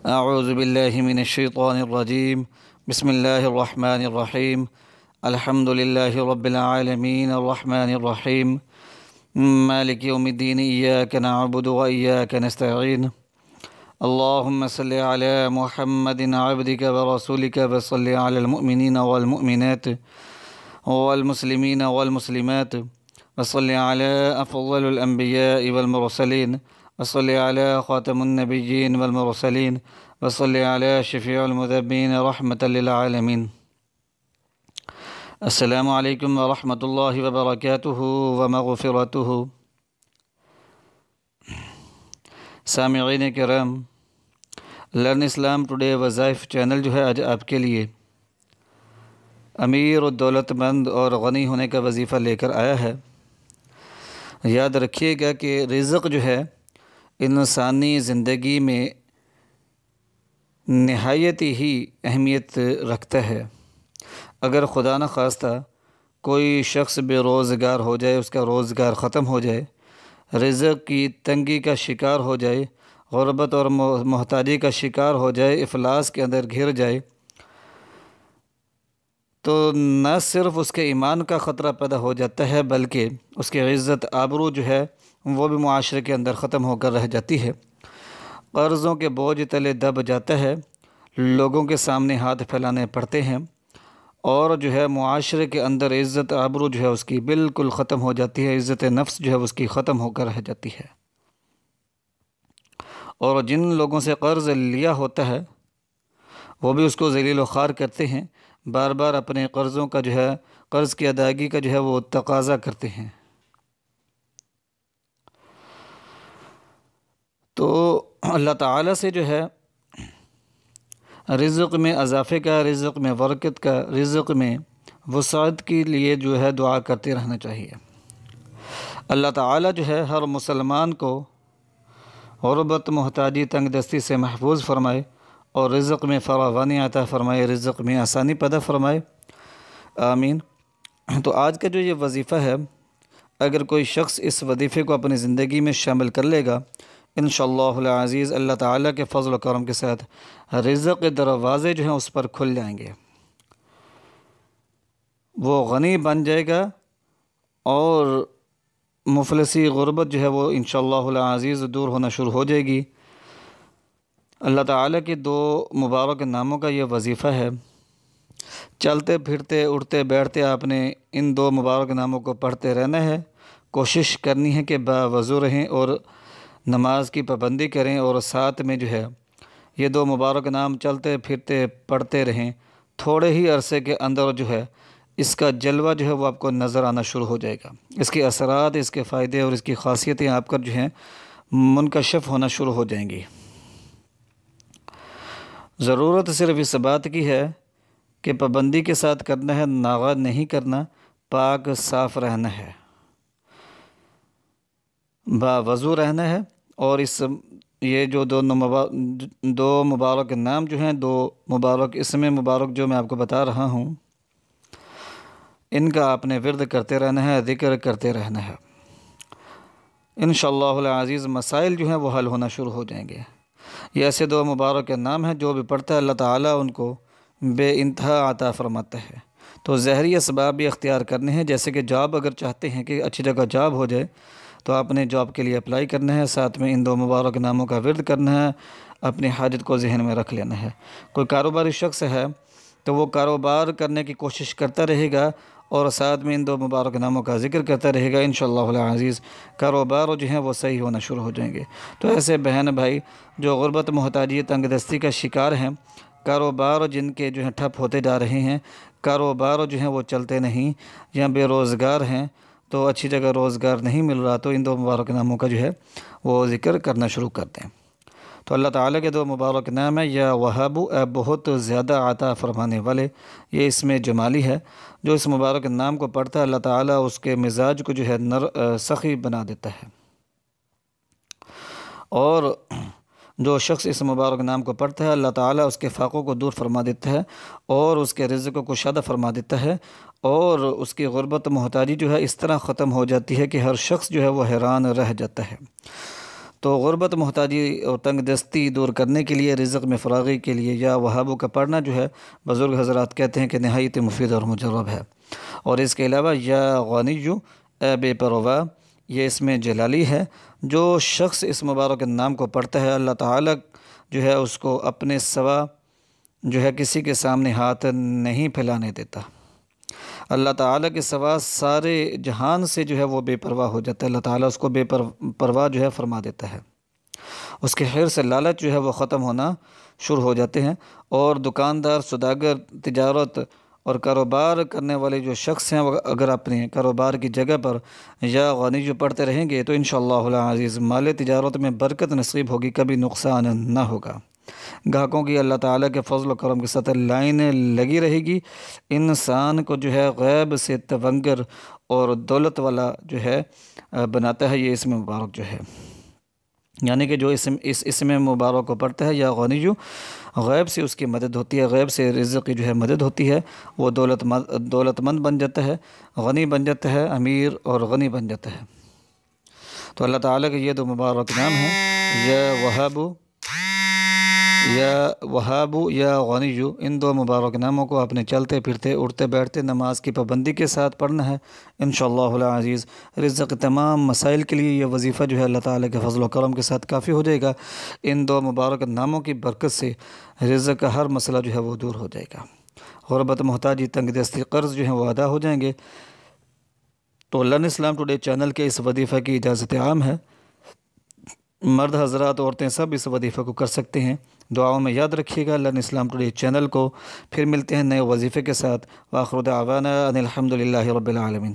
اعوذ باللہ من الشیطان الرجیم بسم اللہ الرحمن الرحیم الحمد للہ رب العالمین الرحمن الرحیم مالک یوم الدین ایاک نعبد و ایاک نستعین اللہم صلی علی محمد عبدک و رسولک و صلی علی المؤمنین والمؤمنات والمسلمین والمسلمات وصلی علی افضل الانبیاء والمرسلین وصلی علی خاتم النبیین والمرسلین وصلی علی شفیع المذنبین رحمۃ للعالمین۔ السلام علیکم ورحمۃ اللہ وبرکاتہ ومغفرتہ۔ سامعین کرام، لرن اسلام ٹوڈے وظائف چینل جو ہے آج آپ کے لیے امیر و دولت مند اور غنی ہونے کا وظیفہ لے کر آیا ہے۔ یاد رکھیے گا کہ رزق جو ہے انسانی زندگی میں نہایت ہی اہمیت رکھتا ہے۔ اگر خدا نخواستہ کوئی شخص بے روزگار ہو جائے، اس کا روزگار ختم ہو جائے، رزق کی تنگی کا شکار ہو جائے، غربت اور محتاجی کا شکار ہو جائے، افلاس کے اندر گھر جائے، تو نہ صرف اس کے ایمان کا خطرہ پیدا ہو جاتا ہے بلکہ اس کی عزت آبرو جو ہے وہ بھی معاشرے کے اندر ختم ہو کر رہ جاتی ہے۔ قرضوں کے بوجھ تلے دب جاتا ہے، لوگوں کے سامنے ہاتھ پھیلانے پڑتے ہیں، اور جو ہے معاشرے کے اندر عزت آبرو جو ہے اس کی بالکل ختم ہو جاتی ہے، عزت نفس جو ہے اس کی ختم ہو کر رہ جاتی ہے۔ اور جن لوگوں سے قرض لیا ہوتا ہے وہ بھی اس کو ذلیل و خوار کرتے ہیں، بار بار اپنے قرضوں کا جو ہے قرض کی ادائیگی کا جو ہے وہ تقاضا کرتے ہیں۔ تو اللہ تعالیٰ سے جو ہے رزق میں اضافے کا، رزق میں برکت کا، رزق میں وسعت کے لیے جو ہے دعا کرتے رہنا چاہیے۔ اللہ تعالیٰ جو ہے ہر مسلمان کو غربت، محتاجی، تنگ دستی سے محفوظ فرمائے اور رزق میں فراوانی عطا فرمائے، رزق میں آسانی پیدا فرمائے، آمین۔ تو آج کا جو یہ وظیفہ ہے، اگر کوئی شخص اس وظیفے کو اپنی زندگی میں شامل کر لے گا، انشاءاللہ العزیز اللہ تعالیٰ کے فضل و کرم کے ساتھ رزق کے دروازے جو ہیں اس پر کھل جائیں گے، وہ غنی بن جائے گا اور مفلسی، غربت جو ہے وہ انشاءاللہ العزیز دور ہونا شروع ہو جائے گی۔ اللہ تعالیٰ کے دو مبارک ناموں کا یہ وظیفہ ہے، چلتے پھرتے اٹھتے بیٹھتے آپ نے ان دو مبارک ناموں کو پڑھتے رہنا ہے، کوشش کرنی ہے کہ باوضو رہیں اور نماز کی پابندی کریں، اور ساتھ میں جو ہے یہ دو مبارک نام چلتے پھرتے پڑھتے رہیں۔ تھوڑے ہی عرصے کے اندر جو ہے اس کا جلوہ جو ہے وہ آپ کو نظر آنا شروع ہو جائے گا، اس کے اثرات، اس کے فائدے اور اس کی خاصیتیں آپ کا جو ہیں منکشف ہونا شروع ہو جائیں گی۔ ضرورت صرف اس بات کی ہے کہ پابندی کے ساتھ کرنا ہے، ناغہ نہیں کرنا، پاک صاف رہنا ہے، باوضو رہنا ہے، اور یہ جو دو مبارک نام جو ہیں، دو مبارک اسم مبارک جو میں آپ کو بتا رہا ہوں، ان کا آپ نے ورد کرتے رہنا ہے، ذکر کرتے رہنا ہے۔ انشاءاللہ العزیز مسائل جو ہیں وہ حل ہونا شروع ہو جائیں گے۔ یہ ایسے دو مبارک نام ہیں جو بھی پڑھتا ہے اللہ تعالیٰ ان کو بے انتہا عطا فرماتا ہے۔ تو ظاہری اسباب بھی اختیار کرنے ہیں، جیسے کہ جاب اگر چاہتے ہیں کہ اچھی جگہ جاب ہو جائے تو آپ نے جاب کے لیے اپلائی کرنا ہے، ساتھ میں ان دو مبارک ناموں کا ورد کرنا ہے، اپنی حاجت کو ذہن میں رکھ لینا ہے۔ کوئی کاروباری شخص ہے تو وہ کاروبار کرنے کی کوشش کرتا رہے گا اور ساتھ میں ان دو مبارک ناموں کا ذکر کرتا رہے گا، انشاءاللہ العزیز کاروبار جو ہیں وہ صحیح ہونا شروع ہو جائیں گے۔ تو ایسے بہن بھائی جو غربت، محتاجی، تنگ دستی کا شکار ہیں، کاروبار جن کے جو ہیں ٹھپ ہوتے جا رہے ہیں، کاروبار جو ہیں وہ چلتے نہیں، یا بے روزگار ہیں تو اچھی جگہ روزگار نہیں مل رہا، تو ان دو مبارک ناموں کا جو ہے وہ ذکر کرنا شروع کر دیں۔ تو اللہ تعالیٰ کے دو مبارک نام ہیں، یا وہاب، اے بہت زیادہ عطا فرمانے والے، یہ اس میں جمالی ہے۔ جو اس مبارک نام کو پڑھتا ہے اللہ تعالیٰ اس کے مزاج کو جو ہے سخی بنا دیتا ہے، اور جو شخص اس مبارک نام کو پڑھتا ہے اللہ تعالیٰ اس کے فاقوں کو دور فرما دیتا ہے اور اس کے رزق کو کشادہ فرما دیتا ہے، اور اس کی غربت، محتاجی جو ہے اس طرح ختم ہو جاتی ہے کہ ہر شخص جو ہے وہ حیران رہ جاتا ہے۔ تو غربت، محتاجی اور تنگ دستی دور کرنے کے لیے، رزق میں فراغی کے لیے یا وہابو کا پڑھنا جو ہے بزرگ حضرات کہتے ہیں کہ نہایت مفید اور مجرب ہے۔ اور اس کے علاوہ یا غنیو، اے بے پرواہ، یہ اس میں جلالی ہے۔ جو شخص اس مبارک نام کو پڑھتا ہے اللہ تعالیٰ جو ہے اس کو اپنے سوا جو ہے کسی کے سامنے ہاتھ نہیں پھیلانے دیتا۔ اللہ تعالیٰ کے سوا سارے جہان سے جو ہے وہ بے پرواہ ہو جاتا ہے، اللہ تعالیٰ اس کو بے پرواہ جو ہے فرما دیتا ہے۔ اس کے خیر سے لالچ جو ہے وہ ختم ہونا شروع ہو جاتے ہیں، اور دکاندار، سوداگر، تجارت اور کاروبار کرنے والے جو شخص ہیں وہ اگر اپنے کاروبار کی جگہ پر یا غنی جو پڑھتے رہیں گے تو انشاءاللہ العزیز مال تجارت میں برکت نصیب ہوگی، کبھی نقصان نہ ہوگا۔ گاہکوں کی اللہ تعالیٰ کے فضل و کرم کے ساتھ لائن لگی رہے گی۔ انسان کو جو ہے غیب سے تونگر اور دولت والا جو ہے بناتا ہے یہ اسم مبارک جو ہے، یعنی کہ جو اس اسم مبارک کو پڑھتا ہے یا غنیو، غیب سے اس کی مدد ہوتی ہے، غیب سے رزق کی جو ہے مدد ہوتی ہے، وہ دولت مند بن جاتا ہے، غنی بن جاتا ہے، امیر اور غنی بن جاتا ہے۔ تو اللہ تعالیٰ کے یہ دو مبارک نام ہیں، یا وہابو یا غنیو، ان دو مبارک ناموں کو اپنے چلتے پھرتے، اٹھتے بیٹھتے، نماز کی پابندی کے ساتھ پڑھنا ہے انشاءاللہ العزیز۔ رزق تمام مسائل کے لیے یہ وظیفہ جو ہے اللہ تعالیٰ کے فضل و کرم کے ساتھ کافی ہو جائے گا۔ ان دو مبارک ناموں کی برکت سے رزق کا ہر مسئلہ جو ہے وہ دور ہو جائے گا، غربت، محتاجی، تنگ دستی، قرض جو ہیں وہ ادا ہو جائیں گے۔ تو لرن اسلام ٹوڈے چینل کے اس وظیفہ کی اجازت عام ہے، مرد حضرات، عورتیں سب اس وظیفہ کو کر سکتے ہیں۔ دعاؤں میں یاد رکھیے گا لرن اسلام ٹوڈے چینل کو۔ پھر ملتے ہیں نئے وظیفے کے ساتھ۔ وآخر دعوانا ان الحمد للہ رب العالمین۔